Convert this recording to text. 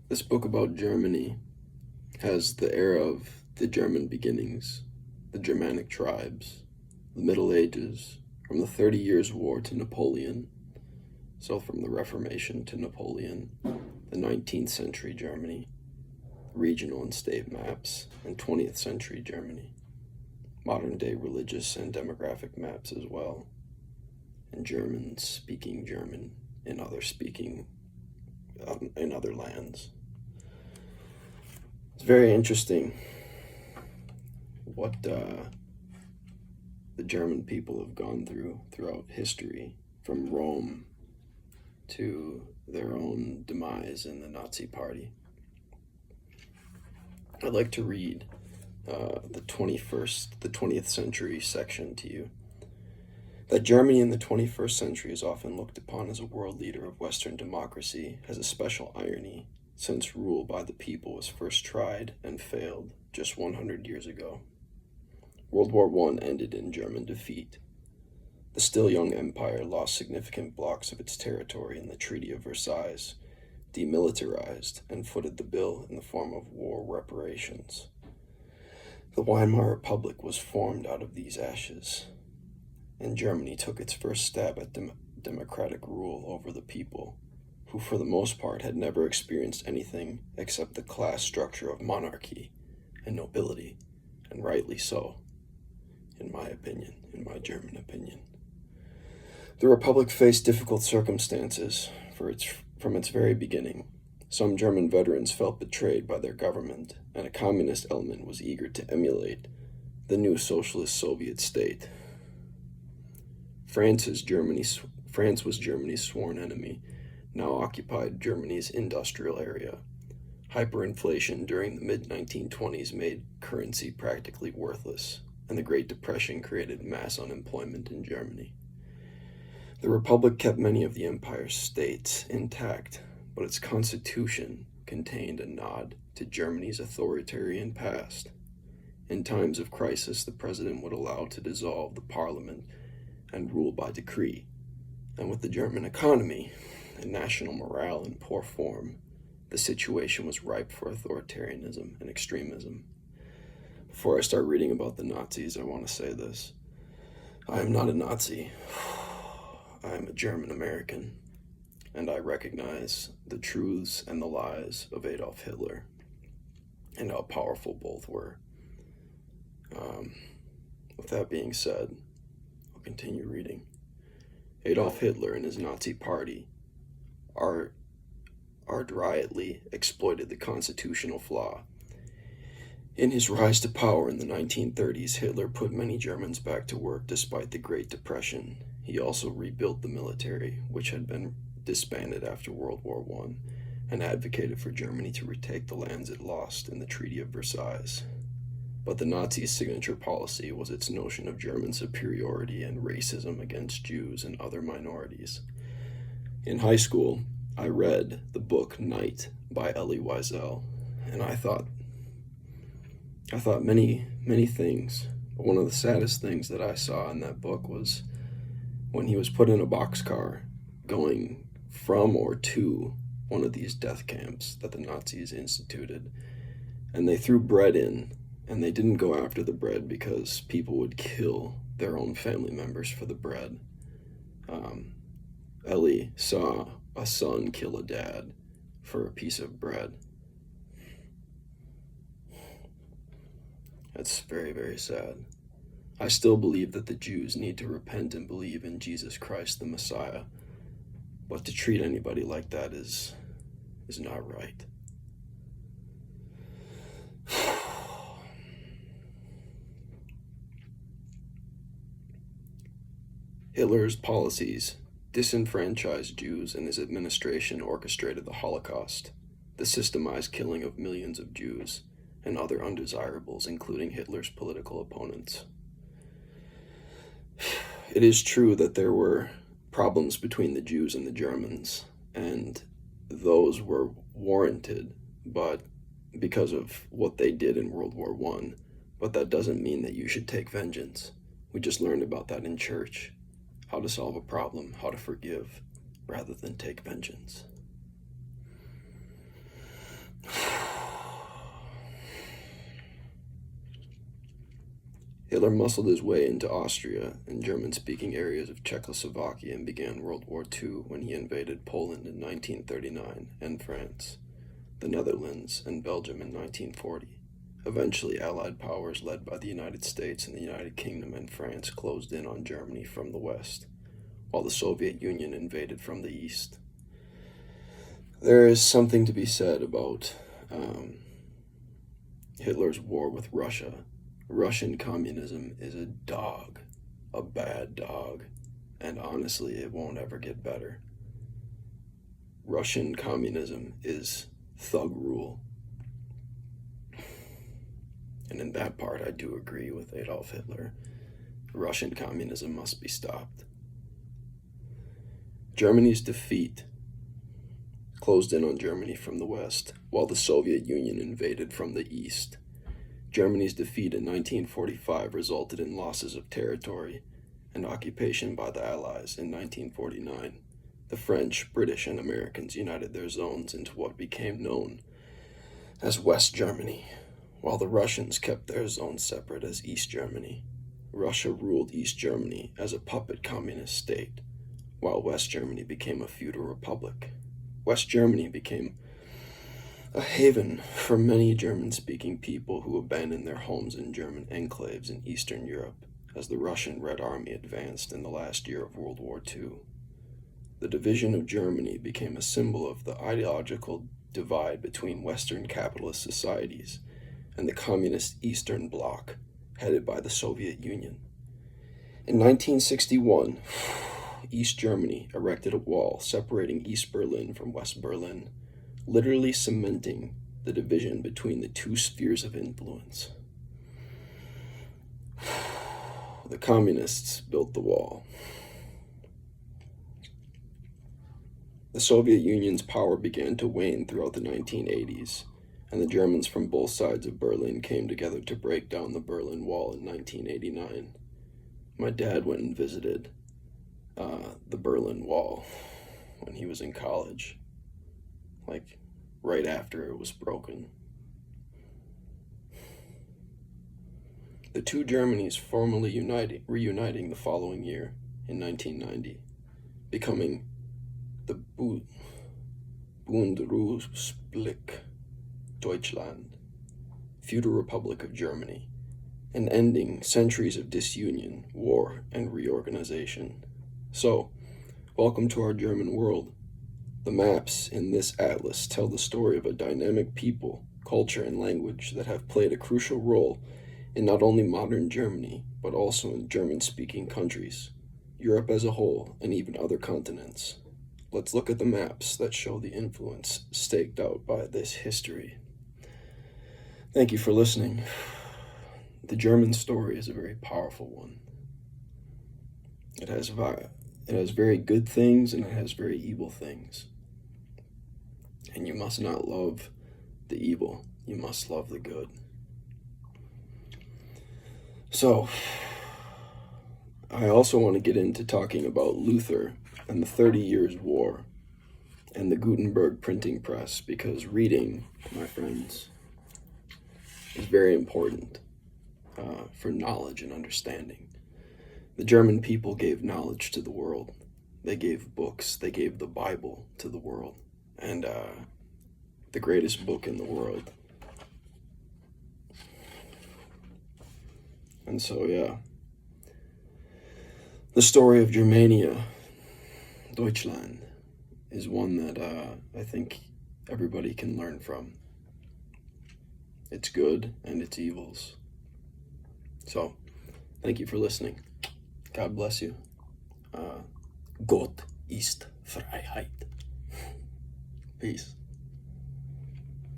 This book about Germany has the era of the German beginnings, the Germanic tribes, the Middle Ages, from the 30 Years' War to Napoleon, so from the Reformation to Napoleon, the 19th century Germany, regional and state maps, and 20th century Germany, modern day religious and demographic maps as well, and Germans speaking German in other lands. It's very interesting what the German people have gone through throughout history, from Rome to their own demise in the Nazi Party. I'd like to read the 20th century section to you. That Germany in the 21st century is often looked upon as a world leader of Western democracy has a special irony, since rule by the people was first tried and failed just 100 years ago. World War I ended in German defeat. The still young empire lost significant blocks of its territory in the Treaty of Versailles, demilitarized, and footed the bill in the form of war reparations. The Weimar Republic was formed out of these ashes, and Germany took its first stab at democratic rule over the people, who for the most part had never experienced anything except the class structure of monarchy and nobility, and rightly so, in my German opinion. The Republic faced difficult circumstances from its very beginning. Some German veterans felt betrayed by their government, and a communist element was eager to emulate the new socialist Soviet state. France was Germany's sworn enemy, now occupied Germany's industrial area. Hyperinflation during the mid-1920s made currency practically worthless, and the Great Depression created mass unemployment in Germany. The Republic kept many of the empire's states intact, but its constitution contained a nod to Germany's authoritarian past. In times of crisis, the president would allow to dissolve the parliament and rule by decree. And with the German economy and national morale in poor form, the situation was ripe for authoritarianism and extremism. Before I start reading about the Nazis, I want to say this. I am not a Nazi. I am a German American, and I recognize the truths and the lies of Adolf Hitler and how powerful both were. With that being said, I'll continue reading. Adolf Hitler and his Nazi party adroitly exploited the constitutional flaw. In his rise to power in the 1930s, Hitler put many Germans back to work despite the Great Depression. He also rebuilt the military, which had been disbanded after World War I, and advocated for Germany to retake the lands it lost in the Treaty of Versailles. But the Nazis' signature policy was its notion of German superiority and racism against Jews and other minorities. In high school, I read the book Night by Elie Wiesel, and I thought many things. But one of the saddest things that I saw in that book was when he was put in a boxcar going from or to one of these death camps that the Nazis instituted, and they threw bread in, and they didn't go after the bread because people would kill their own family members for the bread. Ellie saw a son kill a dad for a piece of bread. That's very, very sad. I still believe that the Jews need to repent and believe in Jesus Christ, the Messiah. But to treat anybody like that is not right. Hitler's policies disenfranchised Jews, and his administration orchestrated the Holocaust, the systemized killing of millions of Jews and other undesirables, including Hitler's political opponents. It is true that there were problems between the Jews and the Germans, and those were warranted, but because of what they did in World War I. But that doesn't mean that you should take vengeance. We just learned about that in church. How to solve a problem, how to forgive, rather than take vengeance. Hitler muscled his way into Austria and German-speaking areas of Czechoslovakia and began World War II when he invaded Poland in 1939 and France, the Netherlands, and Belgium in 1940. Eventually, Allied powers led by the United States and the United Kingdom and France closed in on Germany from the west, while the Soviet Union invaded from the east. There is something to be said about Hitler's war with Russia. Russian communism is a dog, a bad dog, and honestly, it won't ever get better. Russian communism is thug rule. And in that part, I do agree with Adolf Hitler. Russian communism must be stopped. Germany's defeat closed in on Germany from the west, while the Soviet Union invaded from the east. Germany's defeat in 1945 resulted in losses of territory and occupation by the Allies in 1949. The French, British, and Americans united their zones into what became known as West Germany, while the Russians kept their zones separate as East Germany. Russia ruled East Germany as a puppet communist state, while West Germany became a feudal republic. West Germany became a haven for many German-speaking people who abandoned their homes in German enclaves in Eastern Europe as the Russian Red Army advanced in the last year of World War II. The division of Germany became a symbol of the ideological divide between Western capitalist societies and the communist Eastern Bloc, headed by the Soviet Union. In 1961, East Germany erected a wall separating East Berlin from West Berlin, literally cementing the division between the two spheres of influence. The communists built the wall. The Soviet Union's power began to wane throughout the 1980s, and the Germans from both sides of Berlin came together to break down the Berlin Wall in 1989. My dad went and visited the Berlin Wall when he was in college, like right after it was broken. The two Germanys formally reuniting the following year in 1990, becoming the Bundesrepublik Deutschland, feudal republic of Germany, and ending centuries of disunion, war, and reorganization. So, welcome to our German world. The maps in this atlas tell the story of a dynamic people, culture, and language that have played a crucial role in not only modern Germany, but also in German-speaking countries, Europe as a whole, and even other continents. Let's look at the maps that show the influence staked out by this history. Thank you for listening. The German story is a very powerful one. It has very good things and it has very evil things. And you must not love the evil. You must love the good. So, I also want to get into talking about Luther and the 30 Years' War and the Gutenberg printing press, because reading, my friends, is very important for knowledge and understanding. The German people gave knowledge to the world. They gave books. They gave the Bible to the world. And the greatest book in the world. And so, yeah. The story of Germania, Deutschland, is one that I think everybody can learn from. Its good and its evils. So, thank you for listening. God bless you. Gott ist Freiheit. Peace.